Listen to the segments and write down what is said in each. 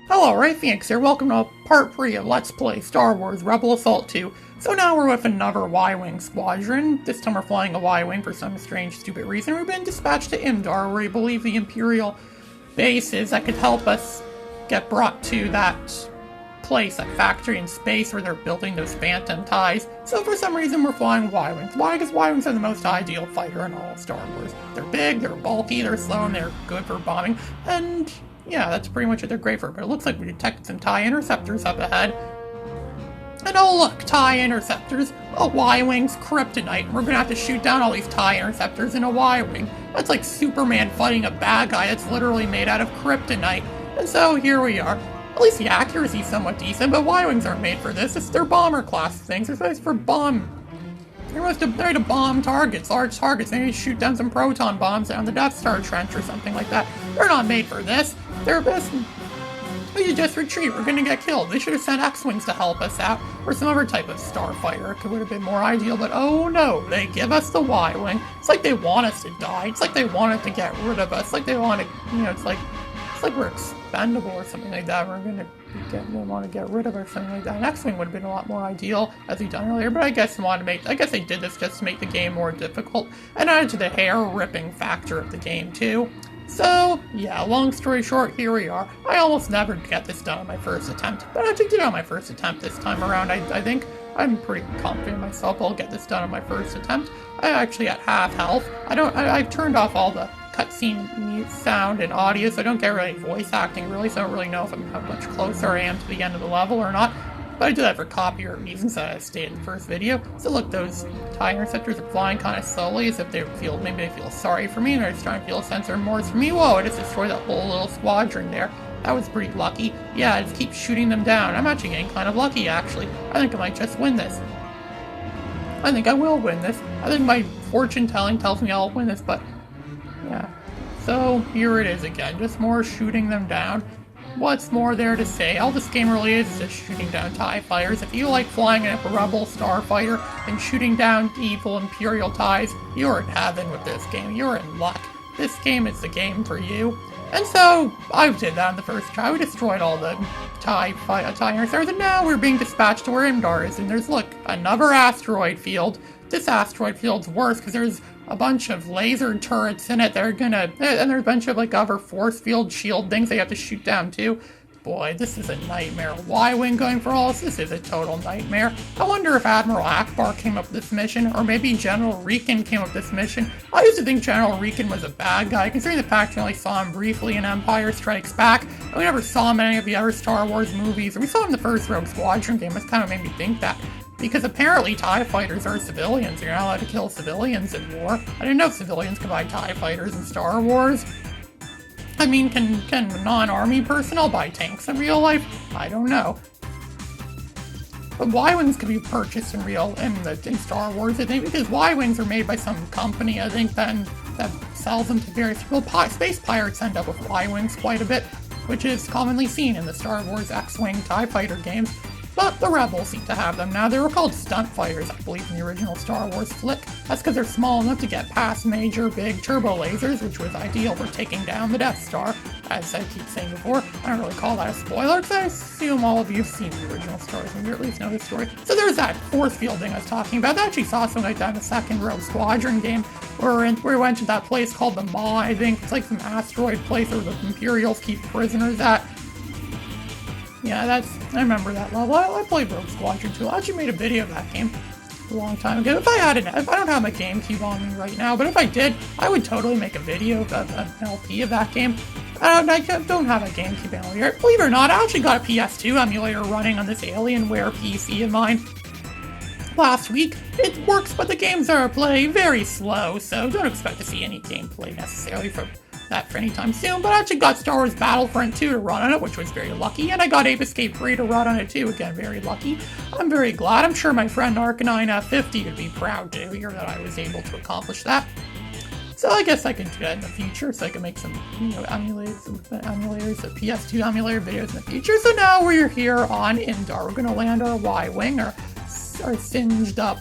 Hello, Phoenix here. Welcome to part 3 of Let's Play Star Wars Rebel Assault 2. So now we're with another Y-Wing squadron. This time we're flying a Y-Wing for some strange, stupid reason. We've been dispatched to Imdaar, where we believe the Imperial base is that could help us get brought to that place, that factory in space where they're building those phantom ties. So for some reason we're flying Y-Wings. Why? Because Y-Wings are the most ideal fighter in all of Star Wars. They're big, they're bulky, they're slow, and they're good for bombing. And yeah, that's pretty much what they're great for. But it looks like we detected some TIE interceptors up ahead. And oh look, TIE interceptors, a Y-Wing's kryptonite. We're gonna have to shoot down all these TIE interceptors in a Y-Wing. That's like Superman fighting a bad guy that's literally made out of kryptonite. And so here we are. At least the accuracy's somewhat decent, but Y-Wings aren't made for this. They're bomber class things. They're supposed for bomb. They're made to bomb targets, large targets. Maybe shoot down some proton bombs down the Death Star trench or something like that. They're not made for this. They're best. We should just retreat. We're gonna get killed. They should have sent X-Wings to help us out, or some other type of starfighter. It would have been more ideal, but oh no, they give us the Y-Wing. It's like they want us to die. It's like they wanted to get rid of us. Like they want to, it's like we're expendable or something like that. We're gonna want to get rid of it or something like that. An X-Wing would have been a lot more ideal, as we've done earlier, but I guess they did this just to make the game more difficult, and added to the hair-ripping factor of the game, too. So, yeah, long story short, here we are. I almost never get this done on my first attempt, but I actually did it on my first attempt this time around. I think I'm pretty confident in myself I'll get this done on my first attempt. I'm actually at half health. I've turned off all the cutscene sound and audio, so I don't get really voice acting, really, so I don't really know if I'm how much closer I am to the end of the level or not. But I do that for copyright reasons, that I stated in the first video. So look, those TIE interceptors are flying kind of slowly, as if maybe they feel sorry for me, and they're just trying to feel a sense of remorse for me. Whoa, I just destroyed that whole little squadron there. That was pretty lucky. Yeah, I just keep shooting them down. I'm actually getting kind of lucky, actually. I think I might just win this. I think I will win this. I think my fortune telling tells me I'll win this, but yeah. So here it is again, just more shooting them down. What's more there to say? All this game really is just shooting down TIE fighters. If you like flying a Rebel starfighter and shooting down evil Imperial TIEs, you're in heaven with this game. You're in luck. This game is the game for you. And so, I did that on the first try. We destroyed all the TIE interceptors, and now we're being dispatched to where Imdaar is. And there's, look, another asteroid field. This asteroid field's worse because there's a bunch of laser turrets in it that are and there's a bunch of like other force field shield things they have to shoot down too. Boy, this is a nightmare. Y-Wing going for all this is a total nightmare. I wonder if Admiral Akbar came up with this mission, or maybe General Reekin came up with this mission. I used to think General Reekin was a bad guy, considering the fact we only saw him briefly in Empire Strikes Back, and we never saw him in any of the other Star Wars movies, or we saw him in the first Rogue Squadron game. This kind of made me think that. Because apparently TIE fighters are civilians. You're not allowed to kill civilians in war. I didn't know civilians could buy TIE fighters in Star Wars. I mean, can non-army personnel buy tanks in real life? I don't know. But Y-Wings can be purchased in Star Wars, I think, because Y-Wings are made by some company, I think, that sells them to various people. Space pirates end up with Y-Wings quite a bit, which is commonly seen in the Star Wars X-Wing TIE fighter games. But the Rebels seem to have them now. They were called stunt fighters, I believe, in the original Star Wars flick. That's because they're small enough to get past major big turbo lasers, which was ideal for taking down the Death Star. As I keep saying before, I don't really call that a spoiler, because I assume all of you have seen the original stories, and you at least know the story. So there's that force field thing I was talking about. I actually saw something like that in the second Rogue Squadron game, where we went to that place called the Maw, I think. It's like some asteroid place where the Imperials keep prisoners at. Yeah, I remember that level. I played Rogue Squadron 2. I actually made a video of that game a long time ago. If I don't have my GameCube on me right now, but if I did, I would totally make a video of an LP of that game. I don't have a GameCube emulator. Believe it or not, I actually got a PS2 emulator running on this Alienware PC of mine last week. It works, but the games are very slow, so don't expect to see any gameplay necessarily from that for any time soon. But I actually got Star Wars Battlefront 2 to run on it, which was very lucky, and I got Ape Escape 3 to run on it too, again, very lucky. I'm very glad. I'm sure my friend Arcanine50 would be proud to hear that I was able to accomplish that. So I guess I can do that in the future, so I can make some, emulators, of PS2 emulator videos in the future. So now we're here on Imdaar. We're going to land our Y-Wing, our singed up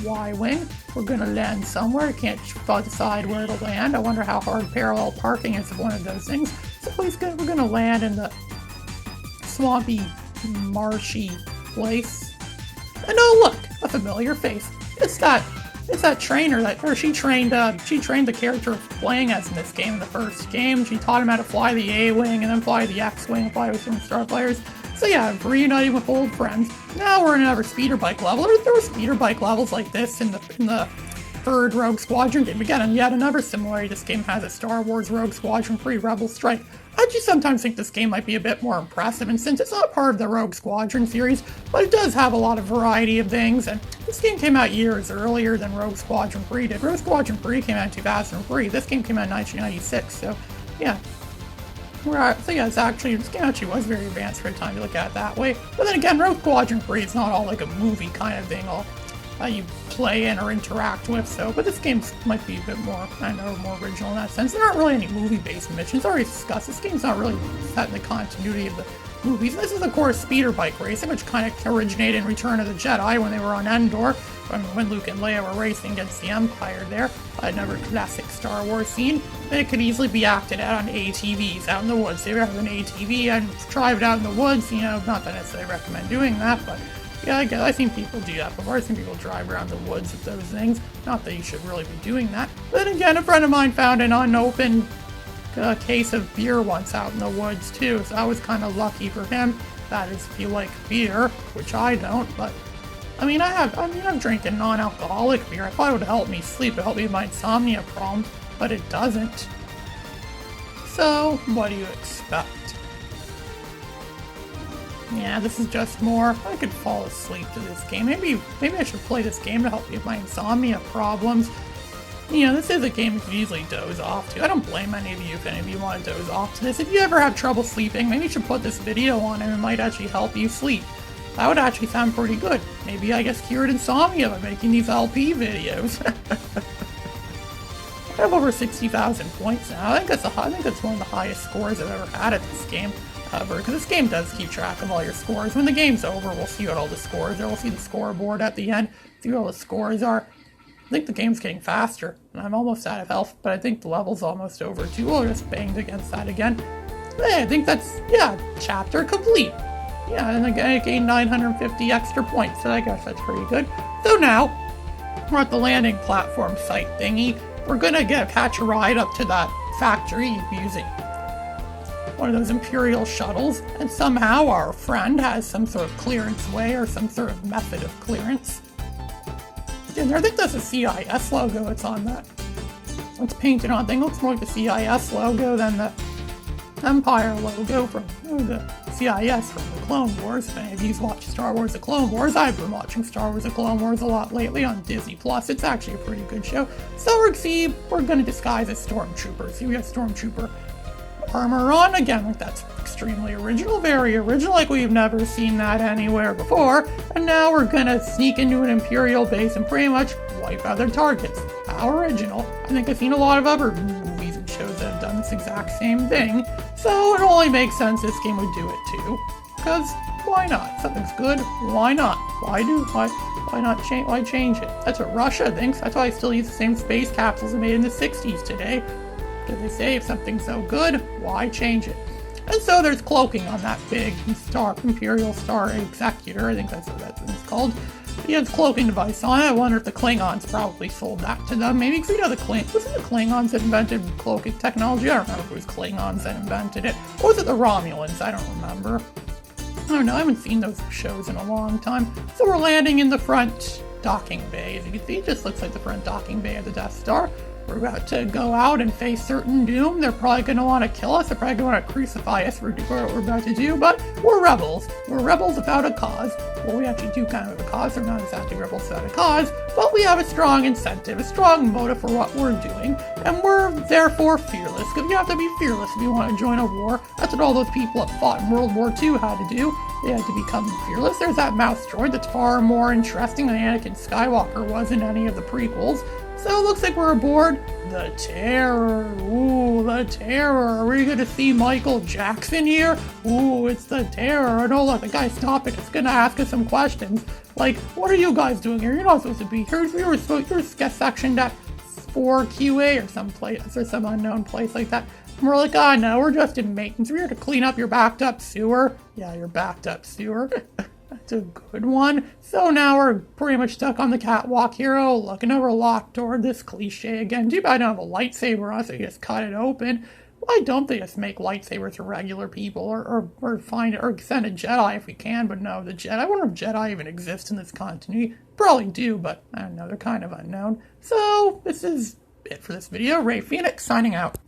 Y-Wing. We're gonna land somewhere. I can't decide where it'll land. I wonder how hard parallel parking is of one of those things. So we're gonna land in the swampy, marshy place. And oh look, a familiar face. It's that trainer she trained the character playing as in this game in the first game. She taught him how to fly the A-Wing and then fly the X-Wing and fly with some star players. So yeah, reuniting with old friends. Now we're in another speeder bike level. There were speeder bike levels like this in the third Rogue Squadron game. Again, and yet another similarity this game has a Star Wars Rogue Squadron III Rebel Strike. I actually sometimes think this game might be a bit more impressive, and since it's not part of the Rogue Squadron series, but it does have a lot of variety of things, and this game came out years earlier than Rogue Squadron 3 did. Rogue Squadron 3 came out in 2003, this game came out in 1996, so yeah. So yeah, this game actually was very advanced for a time to look at it that way. But then again, Rogue Squadron 3 is not all like a movie kind of thing, all you play in or interact with, but this game might be a bit more, more original in that sense. There aren't really any movie-based missions. Already discussed, this game's not really set in the continuity of the movies. This is, of course, speeder bike racing, which kind of originated in Return of the Jedi when they were on Endor, when Luke and Leia were racing against the Empire there. Another classic Star Wars scene. It could easily be acted out on ATVs out in the woods. If you have an ATV and drive it out in the woods, not that I necessarily recommend doing that, but yeah, I've seen people do that before. I've seen people drive around the woods with those things. Not that you should really be doing that. But then again, a friend of mine found an unopened case of beer once out in the woods too, so I was kind of lucky for him. That is, if you like beer, which I don't, but I'm drinking non-alcoholic beer. I thought it would help me sleep, it helped me with my insomnia problems, but it doesn't. So, what do you expect? Yeah, this is just more, I could fall asleep to this game. Maybe I should play this game to help me with my insomnia problems. This is a game you can easily doze off to. I don't blame any of you if any of you want to doze off to this. If you ever have trouble sleeping, maybe you should put this video on and it might actually help you sleep. That would actually sound pretty good. Maybe I just cured insomnia by making these LP videos. I have over 60,000 points now. I think that's one of the highest scores I've ever had at this game. Because this game does keep track of all your scores. When the game's over, we'll see what all the scores are. We'll see the scoreboard at the end, see what all the scores are. I think the game's getting faster, and I'm almost out of health, but I think the level's almost over too. We'll just banged against that again. Hey, I think that's, chapter complete. Yeah, and I gained 950 extra points, so I guess that's pretty good. So now, we're at the landing platform site thingy. We're gonna catch a ride up to that factory using one of those Imperial shuttles, and somehow our friend has some sort of clearance way or some sort of method of clearance. And I think that's a CIS logo that's on that. It's painted on. I think it looks more like the CIS logo than the Empire logo from the CIS from the Clone Wars. If any of you's watched Star Wars The Clone Wars, I've been watching Star Wars The Clone Wars a lot lately on Disney+. It's actually a pretty good show. So we're going to disguise as Stormtroopers. See, we have Stormtrooper armor on. Again, like that's extremely original, very original, like we've never seen that anywhere before. And now we're gonna sneak into an Imperial base and pretty much wipe out their targets. How original. I think I've seen a lot of other movies and shows that have done this exact same thing, so it only makes sense this game would do it too. Because why not? Something's good, why not? Why change it? That's what Russia thinks. That's why I still use the same space capsules they made in the 60s today. Because they say if something's so good, why change it? And so there's cloaking on that big Imperial Star Executor. I think that's what that thing's called. He has a cloaking device on it. I wonder if the Klingons probably sold that to them. Maybe because the Klingons that invented cloaking technology? I don't remember if it was Klingons that invented it. Or was it the Romulans? I don't remember. I don't know. I haven't seen those shows in a long time. So we're landing in the front docking bay. As you can see, it just looks like the front docking bay of the Death Star. We're about to go out and face certain doom. They're probably going to want to kill us. They're probably going to want to crucify us for what we're about to do, but we're rebels. We're rebels without a cause. Well, we actually do kind of have a cause. We're not exactly rebels without a cause, but we have a strong incentive, a strong motive for what we're doing, and we're therefore fearless, because you have to be fearless if you want to join a war. That's what all those people that fought in World War II had to do. They had to become fearless. There's that mouse droid that's far more interesting than Anakin Skywalker was in any of the prequels. So it looks like we're aboard the Terror. Ooh, the Terror. Are we going to see Michael Jackson here? Ooh, it's the Terror. And oh, look, the guy's stopping. It's going to ask us some questions. Like, what are you guys doing here? You're not supposed to be here. You're sectioned at for QA or some place or some unknown place like that. And we're like, oh no, we're just in maintenance. We're here to clean up your backed up sewer. Yeah, your backed up sewer. That's a good one. So now we're pretty much stuck on the catwalk here, looking over a locked door. This cliche again. Too bad I don't have a lightsaber on, so you just cut it open. Why don't they just make lightsabers for regular people, or find it, or send a Jedi if we can? But no, the Jedi. I wonder if Jedi even exist in this continuity. Probably do, but I don't know. They're kind of unknown. So this is it for this video. Ray Phoenix signing out.